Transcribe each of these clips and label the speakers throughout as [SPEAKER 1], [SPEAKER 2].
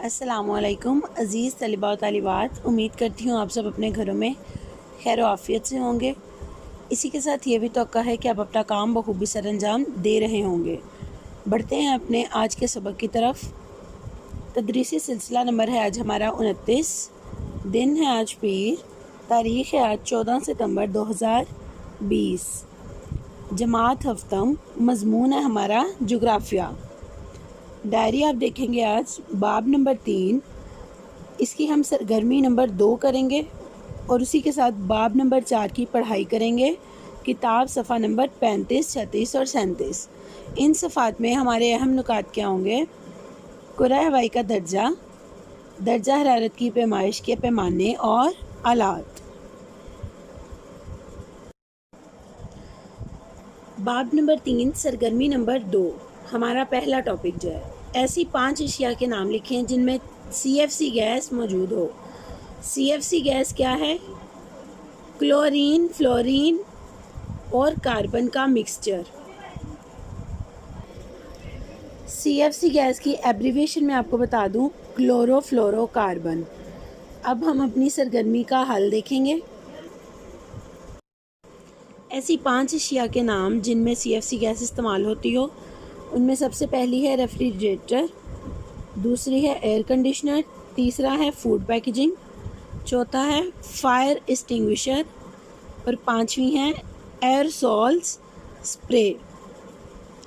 [SPEAKER 1] السلام علیکم عزیز طلباء و طالبات، امید کرتی ہوں آپ سب اپنے گھروں میں خیر و عافیت سے ہوں گے۔ اسی کے ساتھ یہ بھی توقع ہے کہ آپ اپنا کام بخوبی سر انجام دے رہے ہوں گے۔ بڑھتے ہیں اپنے آج کے سبق کی طرف۔ تدریسی سلسلہ نمبر ہے آج ہمارا 29، دن ہے آج پیر، تاریخ ہے آج 14 ستمبر 2020، جماعت ہفتم، مضمون ہے ہمارا جغرافیہ۔ ڈائری آپ دیکھیں گے آج باب نمبر 3، اس کی ہم سرگرمی نمبر 2 کریں گے اور اسی کے ساتھ باب نمبر 4 کی پڑھائی کریں گے۔ کتاب صفحہ نمبر 35، 36 اور 37۔ ان صفحات میں ہمارے اہم نکات کیا ہوں گے؟ کرۂ ہوائی کا درجہ حرارت کی پیمائش کے پیمانے اور آلات۔ باب نمبر 3، سرگرمی نمبر 2، ہمارا پہلا ٹاپک جو ہے، ایسی 5 اشیاء کے نام لکھیں جن میں CFC گیس موجود ہو۔ CFC گیس کیا ہے؟ کلورین، فلورین اور کاربن کا مکسچر۔ CFC گیس کی ایبریویشن میں آپ کو بتا دوں، کلورو فلورو کاربن۔ اب ہم اپنی سرگرمی کا حل دیکھیں گے۔ ایسی 5 اشیاء کے نام جن میں CFC گیس استعمال ہوتی ہو، ان میں سب سے پہلی ہے ریفریجریٹر، دوسری ہے ایئر کنڈیشنر، تیسرا ہے فوڈ پیکیجنگ، چوتھا ہے فائر ایکسٹنگوشر اور 5ویں ہے ایئرسولز اسپرے۔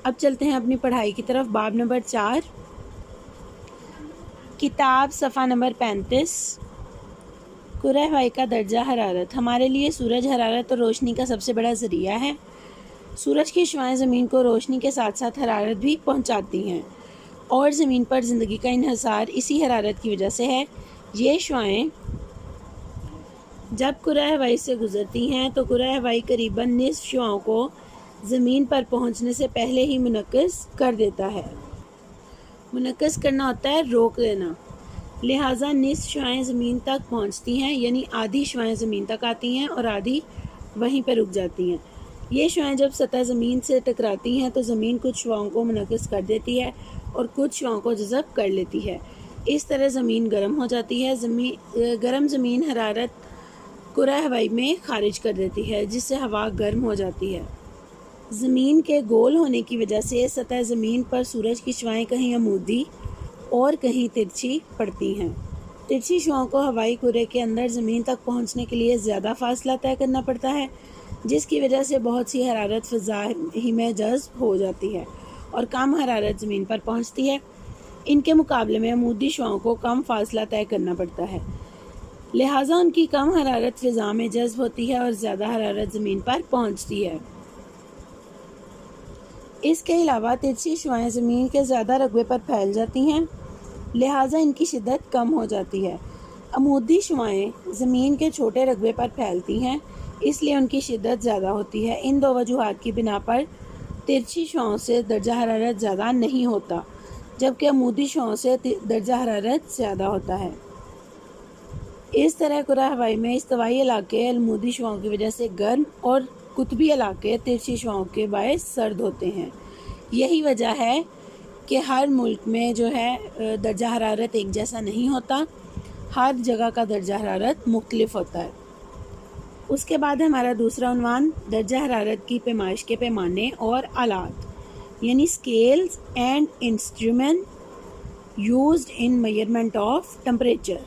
[SPEAKER 1] اب چلتے ہیں اپنی پڑھائی کی طرف۔ باب نمبر 4، کتاب صفحہ نمبر 35، کرۂ ہوائی کا درجہ حرارت۔ ہمارے لیے سورج حرارت اور روشنی کا سب سے بڑا ذریعہ ہے۔ سورج کی شعاعیں زمین کو روشنی کے ساتھ ساتھ حرارت بھی پہنچاتی ہیں اور زمین پر زندگی کا انحصار اسی حرارت کی وجہ سے ہے۔ یہ شعاعیں جب کرۂ ہوائی سے گزرتی ہیں تو کرۂ ہوائی قریباً نصف شعاعوں کو زمین پر پہنچنے سے پہلے ہی منعکس کر دیتا ہے۔ منعکس کرنا ہوتا ہے روک دینا، لہٰذا نصف شعاعیں زمین تک پہنچتی ہیں، یعنی آدھی شعاعیں زمین تک آتی ہیں اور آدھی وہیں پہ رک جاتی ہیں۔ یہ شعاعیں جب سطح زمین سے ٹکراتی ہیں تو زمین کچھ شعاعوں کو منعکس کر دیتی ہے اور کچھ شعاعوں کو جذب کر لیتی ہے۔ اس طرح زمین گرم ہو جاتی ہے۔ گرم زمین حرارت کرۂ ہوائی میں خارج کر دیتی ہے، جس سے ہوا گرم ہو جاتی ہے۔ زمین کے گول ہونے کی وجہ سے سطح زمین پر سورج کی شعاعیں کہیں عمودی اور کہیں ترچھی پڑتی ہیں۔ ترچھی شعاعوں کو ہوائی کرے کے اندر زمین تک پہنچنے کے لیے زیادہ فاصلہ طے کرنا پڑتا ہے، جس کی وجہ سے بہت سی حرارت فضا ہی میں جذب ہو جاتی ہے اور کم حرارت زمین پر پہنچتی ہے۔ ان کے مقابلے میں عمودی شعاعوں کو کم فاصلہ طے کرنا پڑتا ہے، لہٰذا ان کی کم حرارت فضا میں جذب ہوتی ہے اور زیادہ حرارت زمین پر پہنچتی ہے۔ اس کے علاوہ ترچھی شعاعیں زمین کے زیادہ رقبے پر پھیل جاتی ہیں، لہٰذا ان کی شدت کم ہو جاتی ہے۔ عمودی شعاعیں زمین کے چھوٹے رقبے پر پھیلتی ہیں، اس لیے ان کی شدت زیادہ ہوتی ہے۔ ان دو وجوہات کی بنا پر ترچھی شعاعوں سے درجہ حرارت زیادہ نہیں ہوتا، جبکہ عمودی شعاعوں سے درجہ حرارت زیادہ ہوتا ہے۔ اس طرح کرۂ ہوائی میں استوائی علاقے عمودی شعاعوں کی وجہ سے گرم اور قطبی علاقے ترچھی شعاعوں کے باعث سرد ہوتے ہیں۔ یہی وجہ ہے کہ ہر ملک میں جو ہے درجہ حرارت ایک جیسا نہیں ہوتا، ہر جگہ کا درجہ حرارت مختلف ہوتا ہے۔ اس کے بعد ہمارا دوسرا عنوان درجہ حرارت کی پیمائش کے پیمانے اور آلات، یعنی scales and instrument used in measurement of temperature.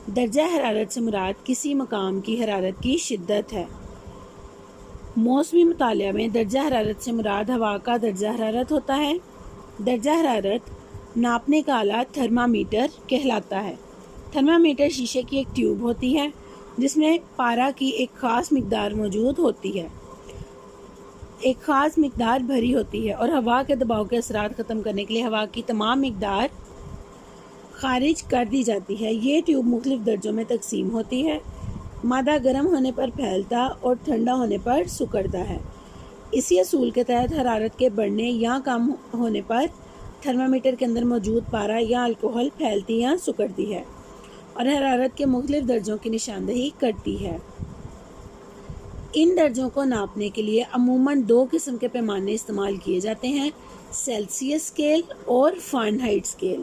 [SPEAKER 1] درجہ حرارت سے مراد کسی مقام کی حرارت کی شدت ہے۔ موسمی مطالعہ میں درجہ حرارت سے مراد ہوا کا درجہ حرارت ہوتا ہے۔ درجہ حرارت ناپنے کا آلہ تھرمامیٹر کہلاتا ہے۔ تھرمامیٹر شیشے کی ایک ٹیوب ہوتی ہے جس میں پارا کی ایک خاص مقدار موجود ہوتی ہے، ایک خاص مقدار بھری ہوتی ہے اور ہوا کے دباؤ کے اثرات ختم کرنے کے لیے ہوا کی تمام مقدار خارج کر دی جاتی ہے۔ یہ ٹیوب مختلف درجوں میں تقسیم ہوتی ہے۔ مادہ گرم ہونے پر پھیلتا اور ٹھنڈا ہونے پر سکڑتا ہے۔ اسی اصول کے تحت حرارت کے بڑھنے یا کم ہونے پر تھرمامیٹر کے اندر موجود پارا یا الکوہل پھیلتی یا سکڑتی ہے اور حرارت کے مختلف درجوں کی نشاندہی کرتی ہے۔ ان درجوں کو ناپنے کے لیے عموماً 2 قسم کے پیمانے استعمال کیے جاتے ہیں، سیلسیس اسکیل اور فارنہائٹ اسکیل۔